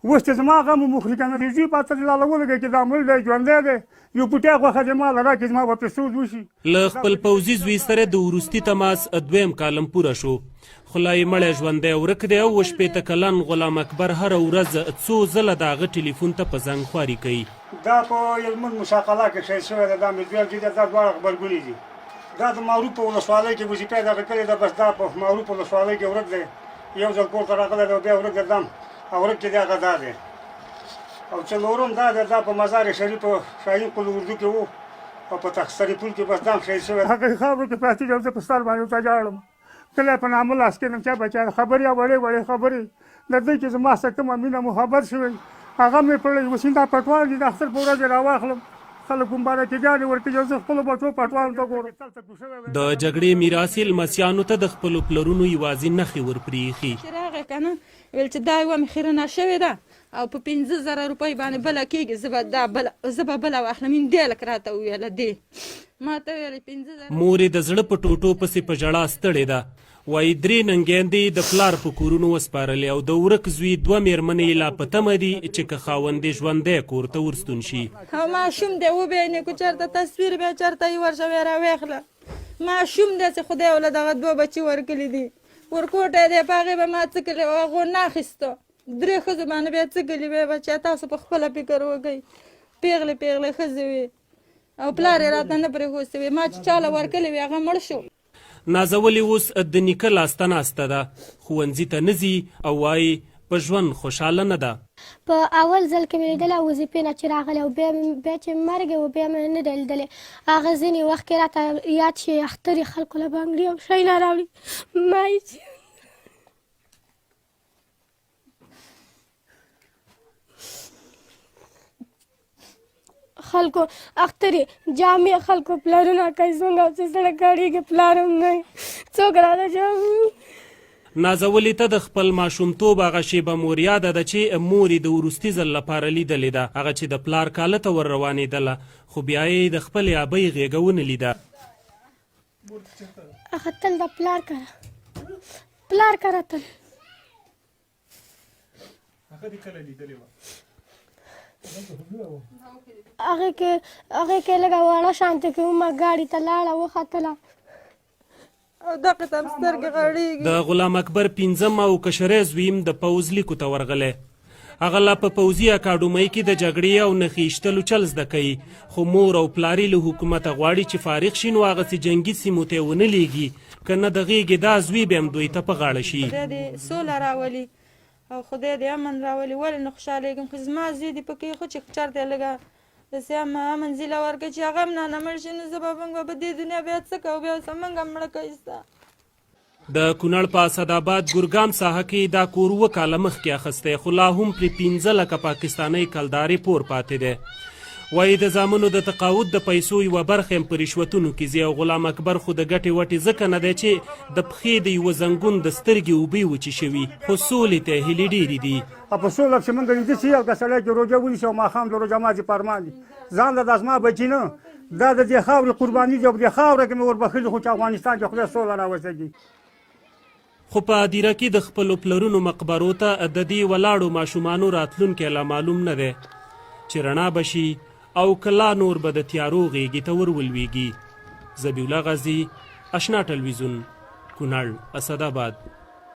اوس چې زما غم مو خوري که نه د زوی پاته دې لاله ولګوي چې دا مړ دی ژوندی دی یو بوټی غوښه دې ما له راکړي زما به پرې سوز وشي. له خپل پوځي زوی سره د وروستي تماس دویم کالم پوره شو خو لا یې مړی ژوندی ورک دی او 80 کلن غلام اکبر هره ورځ څو ځله د هغه ټلیفون ته په زنګ خواري کوي. دا په هلمند مساقله کې ښایي شوی دی دا مې دویم چې دی دا دواړه غبرګونې دي. دا د معروف په ولسوالۍ کې وظیفه یې دغه کړې ده بس دا په معروف ولسوالۍ کې ورک دی یو ځل کور ته راغلی دی او بیا ورک ګرځم او ورک چې دی هغه دا دی او څلورم دا دی دا په مزار شریف شاهین قل اردو کې و او په تخصري پل کې بس دا هم ښایي شوی هغه خاورو کې پراته دي او زه په سر باندې ورته ژاړم کله په نامه لاس کېږم چا بچا خبرې او وړې وړې خبرې د دې چې زما سره کومه مینه محبت شوی هغه مې پړی اوس دا پټوال دي د اختر په ورځ یې راواخلم خلک مبارکېګانې ورکوي او زه خپلو بچو پټوالو ته ګورم. د جګړې میراثي لمسیانو ته د خپلو پلرونو یوازې نښې ورپرېښي. چې راغی که نه ویل چې دا یوه مې خیرنه شوې ده او په 15,000 روپۍ باندې بله کېږي زه به بله واخلم همدې لک راته وویله دې ما ته ویلې 15,000. مور یې د زړه په ټوټو پسې په ژړا ستړې ده وایي 3 ننګیندې د پلار په کورونو وسپارلې او د ورک زوی 2 مېرمنې یې لا په تمه دي چې که خاوند یې ژوندی کور ته ورستون شي. او ماشوم دی وبینې که چېرته تصویر بیا چېرته یې ورشه بیا راویخله ماشوم دی چې خدای وله دغه 2 بچي ورکړي دي ورکوټی دی په هغې به ما څه کړي او هغو نه اخیسته 3 ښځو باندې بیا څه کړي بیا به چې تاسو په خپله فکر وکئ پیغلې پیغلې ښځې وي او پلار یې راته نه پرېښوستې وي ما چې چاله ورکړی وي هغه مړ شو. نازولې اوس د نیکه لاسته ناسته ده ښوونځي ته نه ځي او وایي په ژوند خوشحاله نه ده. په اول ځل کې مې لیدله وظیفې نه چې راغلی او بیا چې مرګ و بیا مې نه دی لیدلی هغه ځینې وخت کې راته یاد شي اختر یې خلکو له بنګړي او شی نه راوړي ما یې خلکو اخترې جامې خلکو پلرونه کوي څنګه چې سړی کړېږي پلار هم نه څوک راته جامې. نازولې ته د خپل ماشومتوب هغه شیبه مور یاده ده چې مور یې د وروستي ځل لپاره لیدلې ده هغه چې د پلار کاله ته ور روانېدله خو بیا یې د خپلې ابۍ غېږه ونه لیده. هغه تل د پلار کره تل هغه دې کله لیدلې وه هغې کې لږه واړه شانته کې ومه ګاډي ته لاړه وختله او دغه ته هم سترګې غړېږي. د غلام اکبر 5م او کشری زویم د پوځ لیکو ته ورغلی هغه لا په پوځي اکاډمۍ کې د جګړې او نښې ایشتلو چل زده کوي خو مور او پلار یې له حکومته غواړي چې فارغ شي نو هغسې جنګي سیمو ته یې ونه لیږي که نه د غېږې دا زوی به هم دوی ته په غاړه شي. خدای دې سوله راولي او خدای دې امن راولي ولې نه خوشحالېږم خو زما زوی دې پکې خو چې چېرته لږه داسې امن ځیله ورکړي چې هغه هم نه مړ شي نو زه به موږ به دې دنیا بیا څه کوو بیا اوس موږ هم مړه کوي ستا. د کونړ په اسداباد ګرګام ساحه کې دا کور 2 کاله مخکې اخیستی خو لا هم پرې 15 لکه پاکستانۍ کلدارې پور پاتې دی. وایي د زامنو د تقاعد د پیسو یوه برخه هم په رشوتونو کې ځي او غلام اکبر خو د ګټې وټې ځکه نه دی چې د پښې د یوه زنګون د سترګې اوبې وچې شوي خو سولې ته یې هیلې ډېرې دي. په سوله کښې موږ ویده شي او که سړی کې روژه ونیسي او ماښام د روژه ماتي فرمان دي ځان له دا زما بچي نه دا د دې خاورې قرباني دي او په دې خاوره کې مې وربښلي خو چې افغانستان کې خدای سوله راوستږي. خو په هدیره کې د خپلو پلرونو مقبرو ته د دې ولاړو ماشومانو راتلونکی لا معلوم نه دی چې رڼا به شي او کلا نور به د تیارو غېږې ته ور ولویږي. ذبیح الله غازي اشنا ټلویزیون کونړ اسداباد.